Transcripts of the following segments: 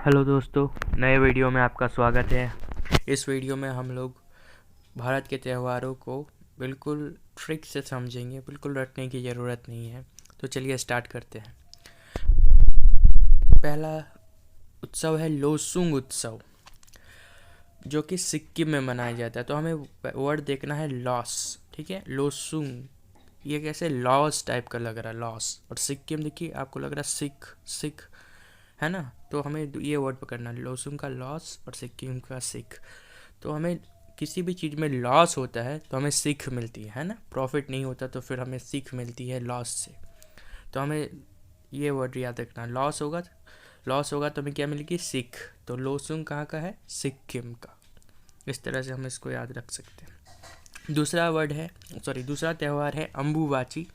Hello दोस्तों, नए video में आपका स्वागत है। इस वीडियो में हम लोग भारत के त्योहारों को बिल्कुल ट्रिक से समझेंगे, बिल्कुल रटने की ज़रूरत नहीं है। तो चलिए स्टार्ट करते हैं। पहला उत्सव है लोसुंग उत्सव, जो कि सिक्किम में मनाया जाता है। तो हमें वर्ड देखना है लॉस, ठीक है। लोसुंग, ये कैसे लॉस टाइप का लग रहा है, लॉस। और सिक्किम देखिए, आपको लग रहा है सिख, सिख है ना। तो हमें ये वर्ड पकड़ना है, लोसुंग का लॉस और सिक्किम का सिख। तो हमें किसी भी चीज़ में लॉस होता है तो हमें सीख मिलती है ना। प्रॉफिट नहीं होता तो फिर हमें सीख मिलती है लॉस से। तो हमें ये वर्ड याद रखना है, लॉस होगा तो हमें क्या मिलेगी, सीख। तो लोसुंग कहाँ का है, सिक्किम का। इस तरह से हम इसको याद रख सकते हैं। दूसरा त्यौहार है अम्बुबाची।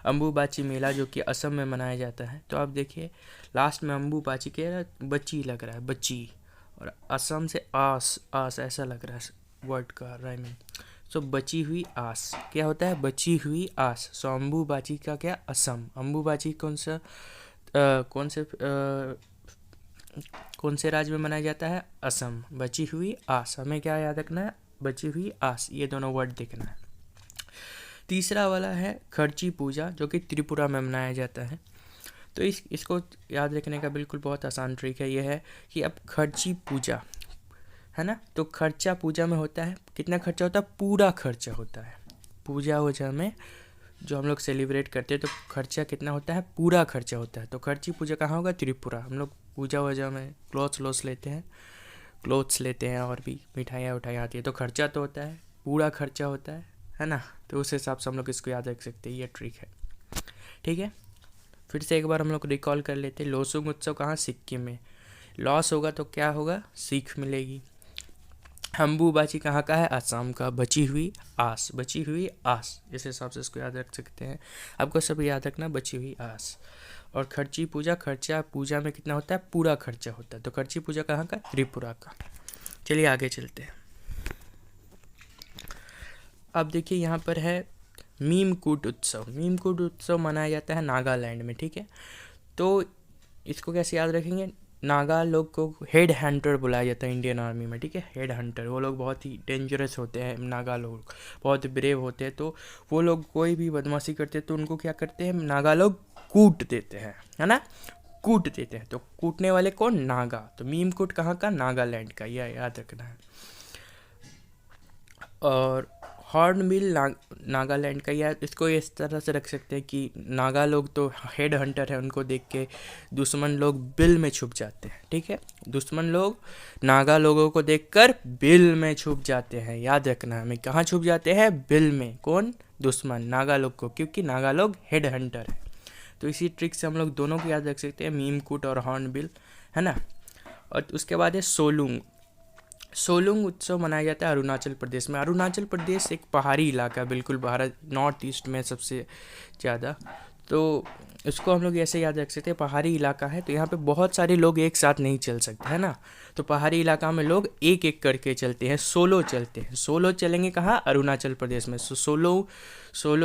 अम्बुबाची मेला, जो कि असम में मनाया जाता है। तो आप देखिए लास्ट में अम्बुबाची के बच्ची लग रहा है, बच्ची, और असम से आस, आस ऐसा लग रहा है वर्ड का राइमिंग। सो बची हुई आस क्या होता है, बची हुई आस। सो अम्बुबाची का क्या, असम। अम्बुबाची कौन से राज्य में मनाया जाता है, असम। बची हुई आस, हमें क्या याद रखना है, बची हुई आस। ये दोनों वर्ड देखना है। तीसरा वाला है खर्ची पूजा, जो कि त्रिपुरा में मनाया जाता है। तो इसको याद रखने का बिल्कुल बहुत आसान ट्रिक है। यह है कि अब खर्ची पूजा है ना, तो खर्चा पूजा में होता है, कितना खर्चा होता है, पूरा खर्चा होता है। पूजा वूजा में जो हम लोग सेलिब्रेट करते हैं तो खर्चा कितना होता है, पूरा खर्चा होता है। तो खर्ची पूजा कहाँ होगा, त्रिपुरा। हम लोग पूजा वूजा में क्लोथ्स लेते हैं और भी मिठाइयाँ उठाइयाँ आती है। तो खर्चा तो होता है, पूरा खर्चा होता है ना। तो उस हिसाब से हम लोग इसको याद रख सकते हैं, ये ट्रिक है, ठीक है। फिर से एक बार हम लोग रिकॉल कर लेते हैं। लोसुंग उत्सव कहाँ, सिक्किम में। लॉस होगा तो क्या होगा, सीख मिलेगी। अम्बुबाची कहाँ का है, असम का। बची हुई आस, बची हुई आस, इस हिसाब से इसको याद रख सकते हैं। आपको सब याद रखना, बची हुई आस। और खर्ची पूजा, खर्चा पूजा में कितना होता है, पूरा खर्चा होता है। तो खर्ची पूजा कहाँ का, त्रिपुरा का। चलिए आगे चलते हैं। अब देखिए यहाँ पर है मीमकूट उत्सव। मीमकूट उत्सव मनाया जाता है नागालैंड में, ठीक है। तो इसको कैसे याद रखेंगे, नागा लोग को हेड हंटर बुलाया जाता है इंडियन आर्मी में, ठीक है। हेड हंटर, वो लोग बहुत ही डेंजरस होते हैं, नागा लोग बहुत ब्रेव होते हैं। तो वो लोग कोई भी बदमाशी करते हैं तो उनको क्या करते हैं, नागा लोग कूट देते हैं, है ना, कूट देते हैं। तो कूटने वाले कौन, नागा। तो मीमकूट कहाँ का, नागालैंड का, यह याद रखना है। और हॉर्नबिल नागालैंड का, या इसको इस तरह से रख सकते हैं कि नागा लोग तो हेड हंटर है, उनको देख के दुश्मन लोग बिल में छुप जाते हैं, ठीक है। दुश्मन लोग नागा लोगों को देखकर बिल में छुप जाते हैं, याद रखना है हमें, कहाँ छुप जाते हैं, बिल में। कौन, दुश्मन, नागा लोग को, क्योंकि नागा लोग हेड हंटर है। तो इसी ट्रिक से हम लोग दोनों को याद रख सकते हैं, मीमकूट और हॉर्नबिल, है ना। और उसके बाद है सोलुंग। सोलुंग उत्सव मनाया जाता है अरुणाचल प्रदेश में। अरुणाचल प्रदेश एक पहाड़ी इलाका है, बिल्कुल भारत नॉर्थ ईस्ट में सबसे ज़्यादा। तो इसको हम लोग ऐसे याद रख सकते हैं, पहाड़ी इलाका है तो यहाँ पे बहुत सारे लोग एक साथ नहीं चल सकते, है ना। तो पहाड़ी इलाका में लोग एक एक करके चलते हैं, सोलो चलते हैं। सोलो चलेंगे कहाँ, अरुणाचल प्रदेश में। सोलो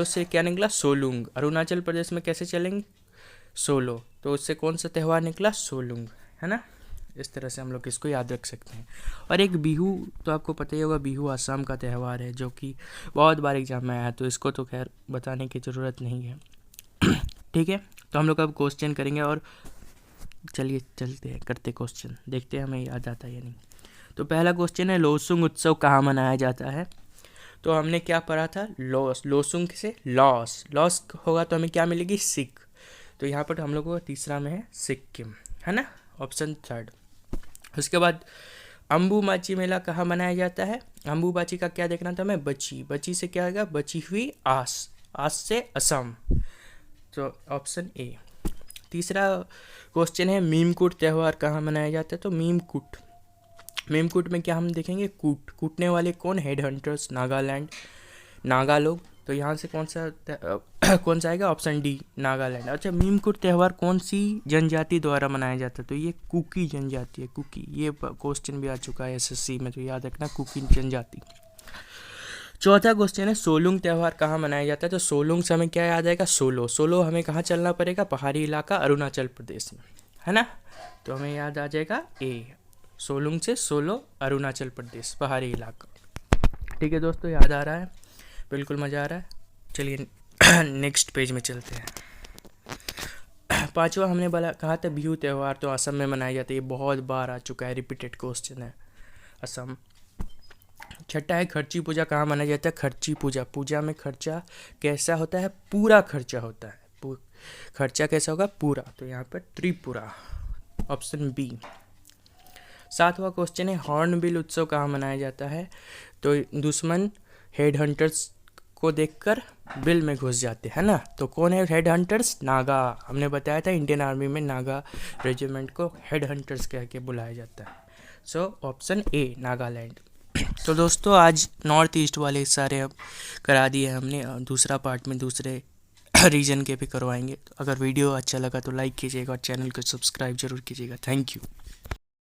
से क्या निकला, सोलुंग। अरुणाचल प्रदेश में कैसे चलेंगे, सोलो। तो उससे कौन सा त्यौहार निकला, सोलुंग, है ना। इस तरह से हम लोग इसको याद रख सकते हैं। और एक बिहू, तो आपको पता ही होगा, बिहू असम का त्यौहार है, जो कि बहुत बार एग्जाम में आया है। तो इसको तो खैर बताने की ज़रूरत नहीं है, ठीक है। तो हम लोग अब क्वेश्चन करेंगे, और चलिए चलते हैं, करते क्वेश्चन, देखते हैं हमें याद आता है या नहीं। तो पहला क्वेश्चन है, लोसुंग उत्सव कहाँ मनाया जाता है। तो हमने क्या पढ़ा था, लॉस, लोसुंग से लॉस, लॉस होगा तो हमें क्या मिलेगी, सिख। तो यहाँ पर हम लोग को तीसरा में है सिक्किम, है ना, ऑप्शन थर्ड। उसके बाद अम्बुबाची मेला कहाँ मनाया जाता है। अम्बुबाची का क्या देखना था हमें, बची, बची से क्या आएगा, बची हुई आस, आस से असम। तो ऑप्शन ए। तीसरा क्वेश्चन है, मीमकूट त्यौहार कहाँ मनाया जाता है। तो मीमकूट में क्या हम देखेंगे, कूटने वाले कौन, हेड हंटर्स, नागालैंड, नागा लोग। तो यहाँ से कौन सा आएगा, ऑप्शन डी, नागालैंड। अच्छा, मीमकूट त्यौहार कौन सी जनजाति द्वारा मनाया जाता है। तो ये कुकी जनजाति है, कुकी। ये क्वेश्चन भी आ चुका है एसएससी में, तो याद रखना, कुकी जनजाति। चौथा क्वेश्चन है, सोलुंग त्यौहार कहाँ मनाया जाता है। तो सोलुंग से हमें क्या याद आएगा, सोलो। सोलो हमें कहाँ चलना पड़ेगा, पहाड़ी इलाका अरुणाचल प्रदेश में, है ना। तो हमें याद आ जाएगा ए, सोलुंग से सोलो, अरुणाचल प्रदेश, पहाड़ी इलाका। ठीक है दोस्तों, याद आ रहा है, बिल्कुल मज़ा आ रहा है। चलिए नेक्स्ट पेज में चलते हैं। पांचवा हमने बोला कहा था बिहू त्यौहार तो असम में मनाया जाता है, ये बहुत बार आ चुका है, रिपीटेड क्वेश्चन है, असम। छठा है खर्ची पूजा कहाँ मनाया जाता है, खर्ची पूजा, पूजा में खर्चा कैसा होता है, पूरा खर्चा होता है, खर्चा कैसा होगा, पूरा, तो यहाँ पर त्रिपुरा, ऑप्शन बी। सातवां क्वेश्चन है हॉर्नबिल उत्सव कहाँ मनाया जाता है, तो दुश्मन हेड हंटर्स को देखकर बिल में घुस जाते हैं ना। तो कौन है हेड हंटर्स, नागा, हमने बताया था इंडियन आर्मी में नागा रेजिमेंट को हेड हंटर्स कह के बुलाया जाता है। So option A, Nagaland. तो दोस्तों आज नॉर्थ ईस्ट वाले सारे अब करा दिए हमने, दूसरा पार्ट में दूसरे रीजन के भी करवाएंगे। तो अगर वीडियो अच्छा लगा तो लाइक कीजिएगा और चैनल को सब्सक्राइब जरूर कीजिएगा। Thank you.